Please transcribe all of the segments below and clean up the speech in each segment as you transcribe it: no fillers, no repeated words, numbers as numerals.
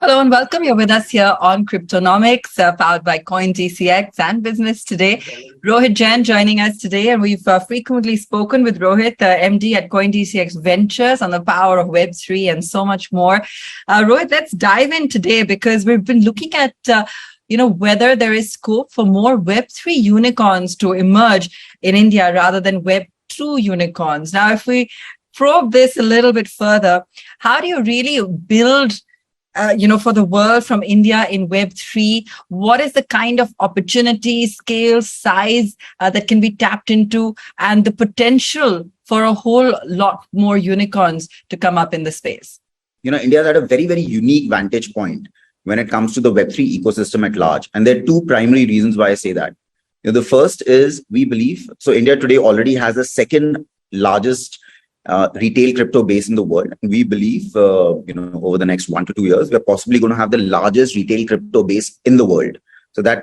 Hello and welcome. You're with us here on Cryptonomics, powered by CoinDCX and Business Today. Rohit Jain joining us today, and we've frequently spoken with Rohit, MD at CoinDCX Ventures, on the power of Web3 and so much more. Rohit, let's dive in today because we've been looking at whether there is scope for more Web3 unicorns to emerge in India rather than Web2 unicorns. Now, if we probe this a little bit further, how do you really build for the world from India in Web3? What is the kind of opportunity, scale, size that can be tapped into, and the potential for a whole lot more unicorns to come up in the space? India's at a very, very unique vantage point when it comes to the Web3 ecosystem at large. And there are two primary reasons why I say that. The first is we believe, so India today already has the second largest retail crypto base in the world. And we believe, over the next 1 to 2 years, we're possibly going to have the largest retail crypto base in the world. So that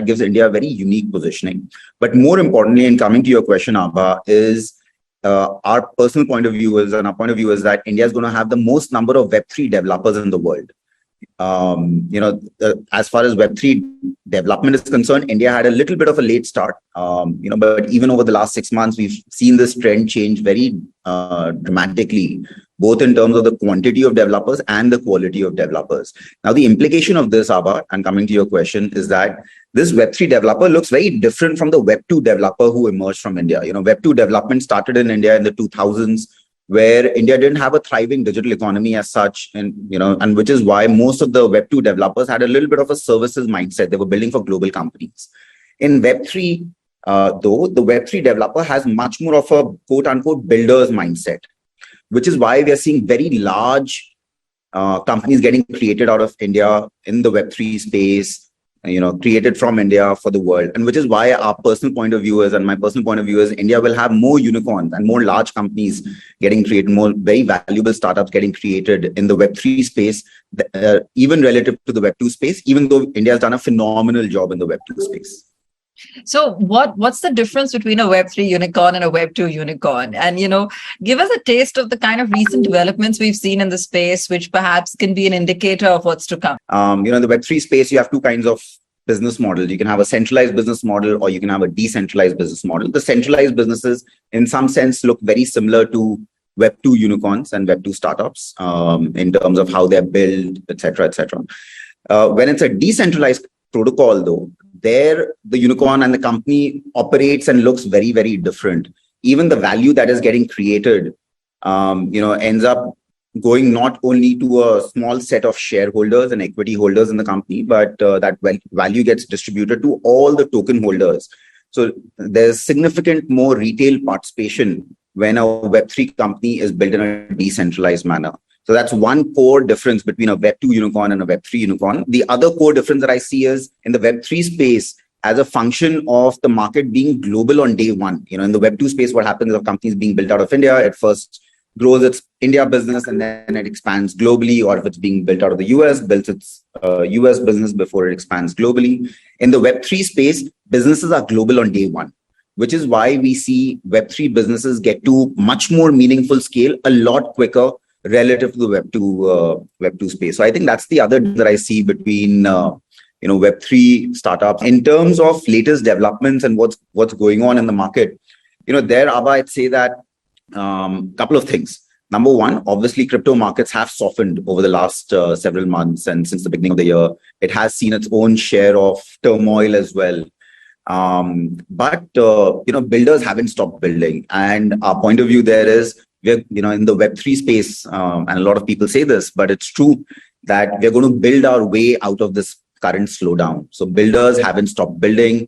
gives India a very unique positioning. But more importantly, in coming to your question, Aabha, is our personal point of view is, and our point of view is that India is going to have the most number of Web3 developers in the world. As far as Web3 development is concerned, India had a little bit of a late start, but even over the last 6 months, we've seen this trend change very dramatically, both in terms of the quantity of developers and the quality of developers. Now, the implication of this, Aabha, and coming to your question, is that this Web3 developer looks very different from the Web2 developer who emerged from India. Web2 development started in India in the 2000s, where India didn't have a thriving digital economy as such, and which is why most of the Web2 developers had a little bit of a services mindset. They were building for global companies. In Web3, though, the Web3 developer has much more of a quote-unquote builder's mindset, which is why we are seeing very large companies getting created out of India in the Web3 space, created from India for the world. And which is why our personal point of view is, and my personal point of view is, India will have more unicorns and more large companies getting created, more very valuable startups getting created in the Web3 space, even relative to the Web2 space, even though India has done a phenomenal job in the Web2 space. So what's the difference between a Web3 unicorn and a Web2 unicorn? And, give us a taste of the kind of recent developments we've seen in the space, which perhaps can be an indicator of what's to come. In the Web3 space, you have two kinds of business models. You can have a centralized business model, or you can have a decentralized business model. The centralized businesses, in some sense, look very similar to Web2 unicorns and Web2 startups in terms of how they're built, et cetera, et cetera. When it's a decentralized protocol, though, there the unicorn and the company operates and looks very, very different. Even the value that is getting created, ends up going not only to a small set of shareholders and equity holders in the company, but that value gets distributed to all the token holders. So there's significant more retail participation when a Web3 company is built in a decentralized manner. So that's one core difference between a Web2 unicorn and a Web3 unicorn. The other core difference that I see is in the Web3 space, as a function of the market being global on day one. In the Web2 space, what happens is companies being built out of India, it first grows its India business and then it expands globally, or if it's being built out of the US, builds its US business before it expands globally. In the Web3 space, businesses are global on day one, which is why we see Web3 businesses get to much more meaningful scale a lot quicker relative to the Web2 space. So I think that's the other that I see between Web3 startups. In terms of latest developments and what's going on in the market, there, Aabha, I'd say that couple of things. Number one, obviously, crypto markets have softened over the last several months, and since the beginning of the year, it has seen its own share of turmoil as well. But builders haven't stopped building, and our point of view there is we're in the Web3 space, and a lot of people say this, but it's true that we're going to build our way out of this current slowdown. So builders haven't stopped building.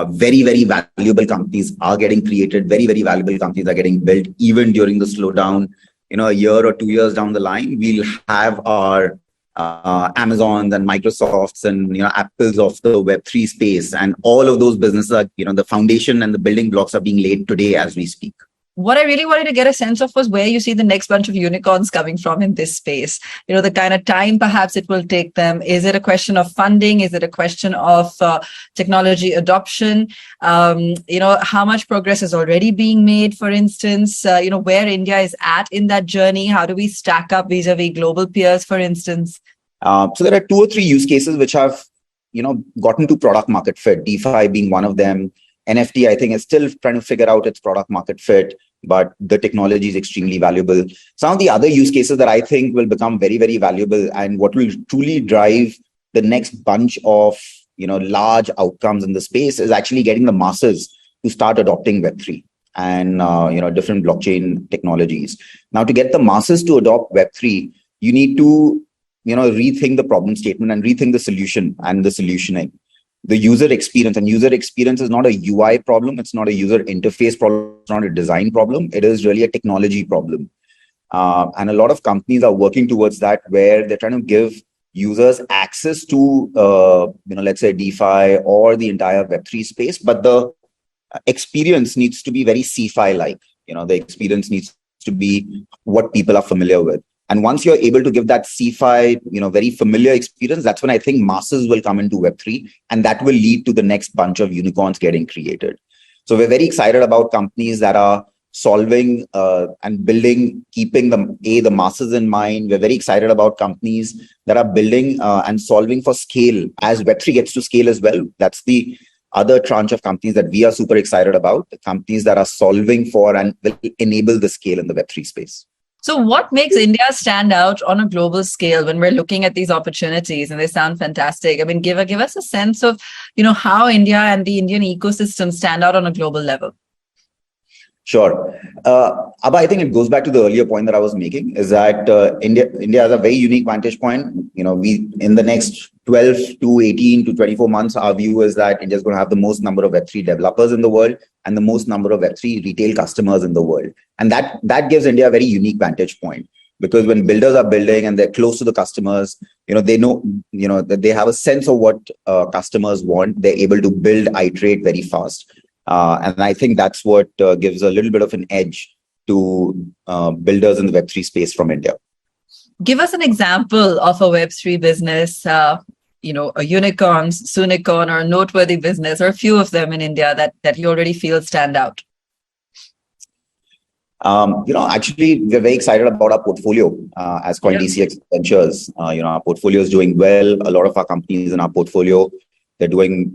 Very, very valuable companies are getting created. Very, very valuable companies are getting built even during the slowdown. A year or 2 years down the line, we'll have our Amazons and Microsofts and Apples of the Web3 space, and all of those businesses are the foundation and the building blocks are being laid today as we speak. What I really wanted to get a sense of was where you see the next bunch of unicorns coming from in this space. The kind of time perhaps it will take them. Is it a question of funding? Is it a question of technology adoption? How much progress is already being made, for instance? Where India is at in that journey? How do we stack up vis-a-vis global peers, for instance? So there are 2 or 3 use cases which have, gotten to product market fit. DeFi being one of them. NFT, I think, is still trying to figure out its product market fit, but the technology is extremely valuable. Some of the other use cases that I think will become very, very valuable and what will truly drive the next bunch of, large outcomes in the space is actually getting the masses to start adopting Web3 and, different blockchain technologies. Now, to get the masses to adopt Web3, you need to, rethink the problem statement and rethink the solution and the solutioning. The user experience, and user experience is not a UI problem. It's not a user interface problem. It's not a design problem. It is really a technology problem. And a lot of companies are working towards that, where they're trying to give users access to, let's say DeFi or the entire Web3 space, but the experience needs to be very CeFi-like. The experience needs to be what people are familiar with. And once you're able to give that CeFi, very familiar experience, that's when I think masses will come into Web3, and that will lead to the next bunch of unicorns getting created. So we're very excited about companies that are solving and building, keeping the masses in mind. We're very excited about companies that are building and solving for scale as Web3 gets to scale as well. That's the other tranche of companies that we are super excited about, the companies that are solving for and will enable the scale in the Web3 space. So what makes India stand out on a global scale when we're looking at these opportunities? And they sound fantastic. I mean, give us a sense of, how India and the Indian ecosystem stand out on a global level. Sure. Aabha, I think it goes back to the earlier point that I was making, is that India has a very unique vantage point. We, in the next 12 to 18 to 24 months, our view is that India is going to have the most number of Web3 developers in the world and the most number of Web3 retail customers in the world. And that gives India a very unique vantage point, because when builders are building and they're close to the customers, they know, that they have a sense of what customers want. They're able to build, iterate very fast. And I think that's what gives a little bit of an edge to builders in the Web3 space from India. Give us an example of a Web3 business, a unicorn, soonicorn, or a noteworthy business, or a few of them in India that you already feel stand out. Actually, we're very excited about our portfolio as CoinDCX Ventures. Our portfolio is doing well. A lot of our companies in our portfolio, they're doing,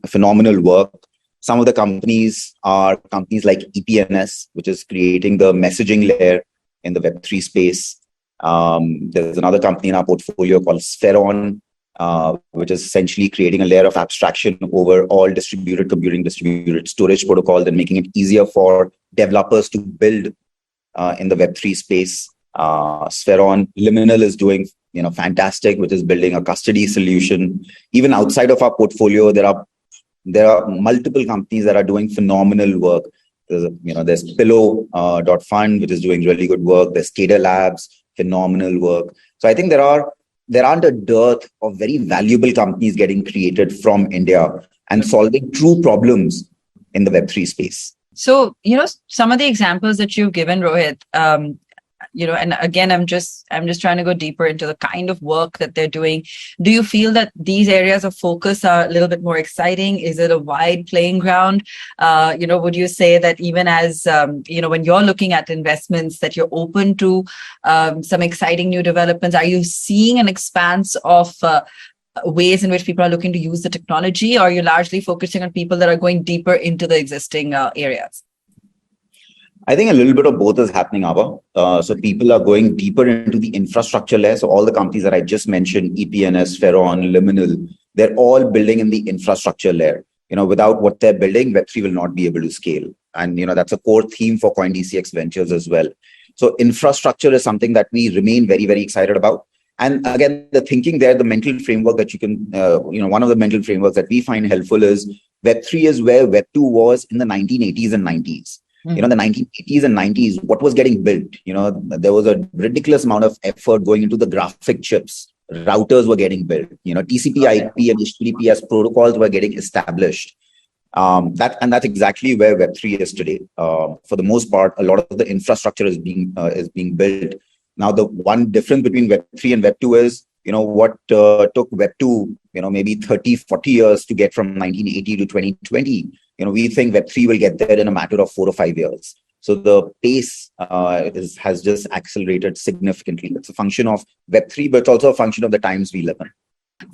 phenomenal work. Some of the companies are companies like EPNS, which is creating the messaging layer in the Web3 space. There's another company in our portfolio called Spheron, which is essentially creating a layer of abstraction over all distributed computing, distributed storage protocols, and making it easier for developers to build in the Web3 space. Spheron Liminal is doing fantastic, which is building a custody solution. Even outside of our portfolio, there are multiple companies that are doing phenomenal work. There's Pillow.fund, which is doing really good work. There's Skater Labs, phenomenal work. So I think there aren't a dearth of very valuable companies getting created from India and solving true problems in the Web3 space. So, some of the examples that you've given, Rohit, and again, I'm just trying to go deeper into the kind of work that they're doing. Do you feel that these areas of focus are a little bit more exciting? Is it a wide playing ground? Would you say that even as, when you're looking at investments, that you're open to some exciting new developments? Are you seeing an expanse of ways in which people are looking to use the technology, or are you largely focusing on people that are going deeper into the existing areas? I think a little bit of both is happening, Aabha. So people are going deeper into the infrastructure layer. So all the companies that I just mentioned, EPNS, Spheron, Liminal, they're all building in the infrastructure layer. Without what they're building, Web3 will not be able to scale. And, that's a core theme for CoinDCX Ventures as well. So infrastructure is something that we remain very, very excited about. And again, the thinking there, the mental framework that you can, one of the mental frameworks that we find helpful is Web3 is where Web2 was in the 1980s and 90s. The 1980s and 90s, what was getting built? There was a ridiculous amount of effort going into the graphic chips. Routers were getting built. TCP/IP and HTTPS protocols were getting established. That's exactly where Web3 is today. For the most part, a lot of the infrastructure is being built. Now, the one difference between Web3 and Web2 is, what took Web2, maybe 30, 40 years to get from 1980 to 2020. We think Web3 will get there in a matter of 4 or 5 years. So the pace has just accelerated significantly. It's a function of Web3, but it's also a function of the times we live in.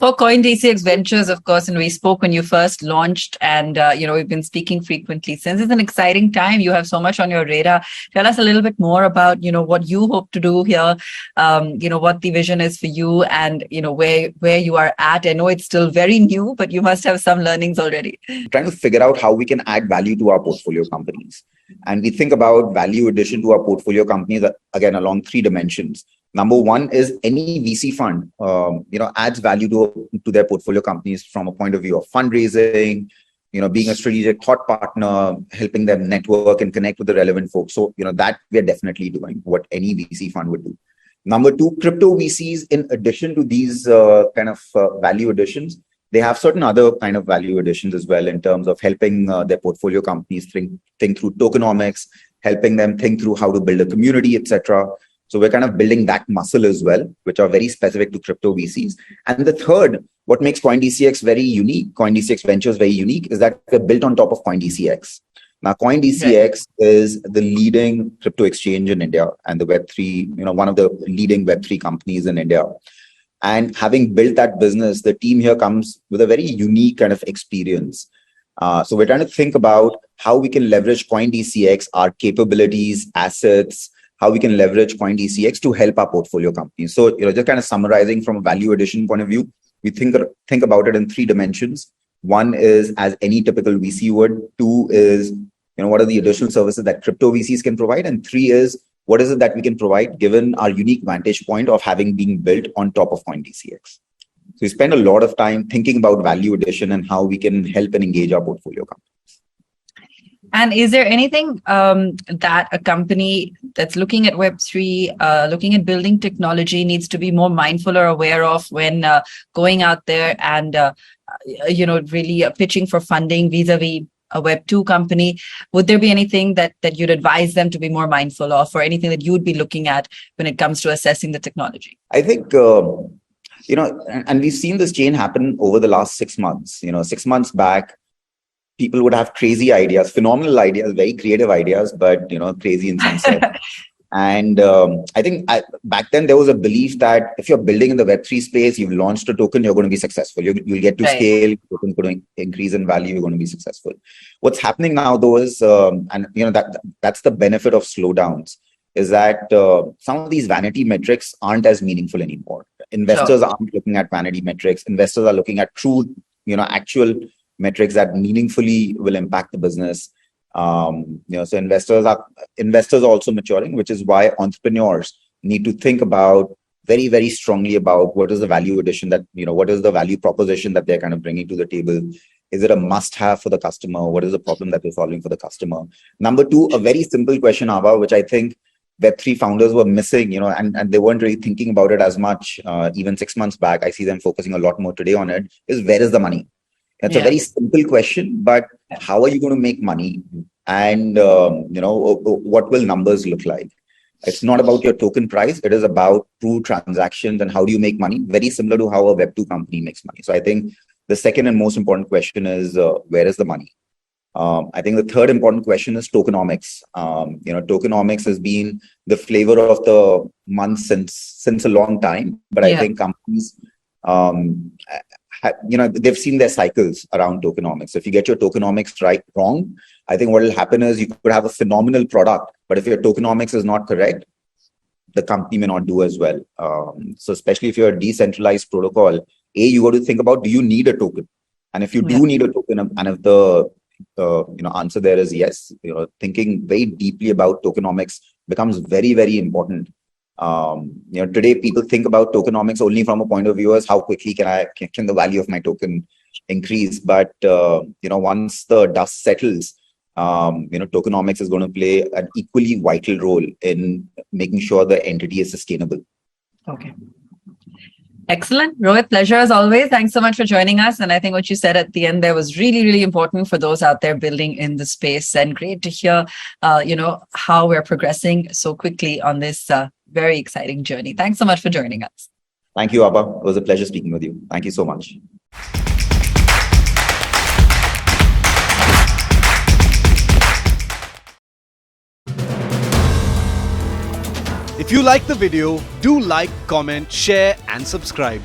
For CoinDCX Ventures, of course, and we spoke when you first launched, and we've been speaking frequently since. It's an exciting time. You have so much on your radar. Tell us a little bit more about what you hope to do here. What the vision is for you, and where you are at. I know it's still very new, but you must have some learnings already. Trying to figure out how we can add value to our portfolio companies, and we think about value addition to our portfolio companies again along three dimensions. Number one is any VC fund, adds value to their portfolio companies from a point of view of fundraising, being a strategic thought partner, helping them network and connect with the relevant folks. So, that we're definitely doing what any VC fund would do. Number two, crypto VCs, in addition to these value additions, they have certain other kind of value additions as well in terms of helping their portfolio companies think through tokenomics, helping them think through how to build a community, etc. So we're kind of building that muscle as well, which are very specific to crypto VCs. And the third, what makes CoinDCX very unique, CoinDCX Ventures very unique, is that we're built on top of CoinDCX. Now, CoinDCX is the leading crypto exchange in India and the Web3, one of the leading Web3 companies in India. And having built that business, the team here comes with a very unique kind of experience. So we're trying to think about how we can leverage CoinDCX, our capabilities, assets, how we can leverage CoinDCX to help our portfolio companies. So, just kind of summarizing from a value addition point of view, we think about it in three dimensions. One is as any typical VC would. Two is, what are the additional services that crypto VCs can provide? And three is, what is it that we can provide given our unique vantage point of having been built on top of CoinDCX? So we spend a lot of time thinking about value addition and how we can help and engage our portfolio companies. And is there anything that a company that's looking at Web3, looking at building technology needs to be more mindful or aware of when going out there and, really pitching for funding vis-a-vis a Web2 company? Would there be anything that you'd advise them to be more mindful of, or anything that you'd be looking at when it comes to assessing the technology? I think, and we've seen this change happen over the last 6 months. 6 months back, people would have crazy ideas, phenomenal ideas, very creative ideas, but, crazy in some sense. And I think back then there was a belief that if you're building in the Web3 space, you've launched a token, you're going to be successful. You'll get to scale, token going to increase in value, you're going to be successful. What's happening now, though, is, that's the benefit of slowdowns, is that some of these vanity metrics aren't as meaningful anymore. Investors aren't looking at vanity metrics. Investors are looking at true, actual metrics that meaningfully will impact the business. So investors are also maturing, which is why entrepreneurs need to think about very, very strongly about what is the value addition that, what is the value proposition that they're kind of bringing to the table. Is it a must-have for the customer? What is the problem that they're solving for the customer? Number two, a very simple question, Aabha, which I think Web3 founders were missing, and they weren't really thinking about it as much, even 6 months back. I see them focusing a lot more today on it, is where is the money? It's a very simple question, but how are you going to make money? And, what will numbers look like? It's not about your token price. It is about true transactions and how do you make money? Very similar to how a Web2 company makes money. So I think the second and most important question is, where is the money? I think the third important question is tokenomics. Tokenomics has been the flavor of the month since a long time, but I think companies, they've seen their cycles around tokenomics. So if you get your tokenomics wrong, I think what will happen is you could have a phenomenal product, but if your tokenomics is not correct, the company may not do as well. So especially if you're a decentralized protocol, you got to think about, do you need a token? And if you do need a token, and if the answer there is yes, thinking very deeply about tokenomics becomes very, very important. Today people think about tokenomics only from a point of view as how quickly can the value of my token increase. But once the dust settles, tokenomics is going to play an equally vital role in making sure the entity is sustainable. Okay. Excellent. Rohit, pleasure as always. Thanks so much for joining us. And I think what you said at the end there was really, really important for those out there building in the space, and great to hear, how we're progressing so quickly on this very exciting journey. Thanks so much for joining us. Thank you, Aabha. It was a pleasure speaking with you. Thank you so much. If you like the video, do like, comment, share and subscribe.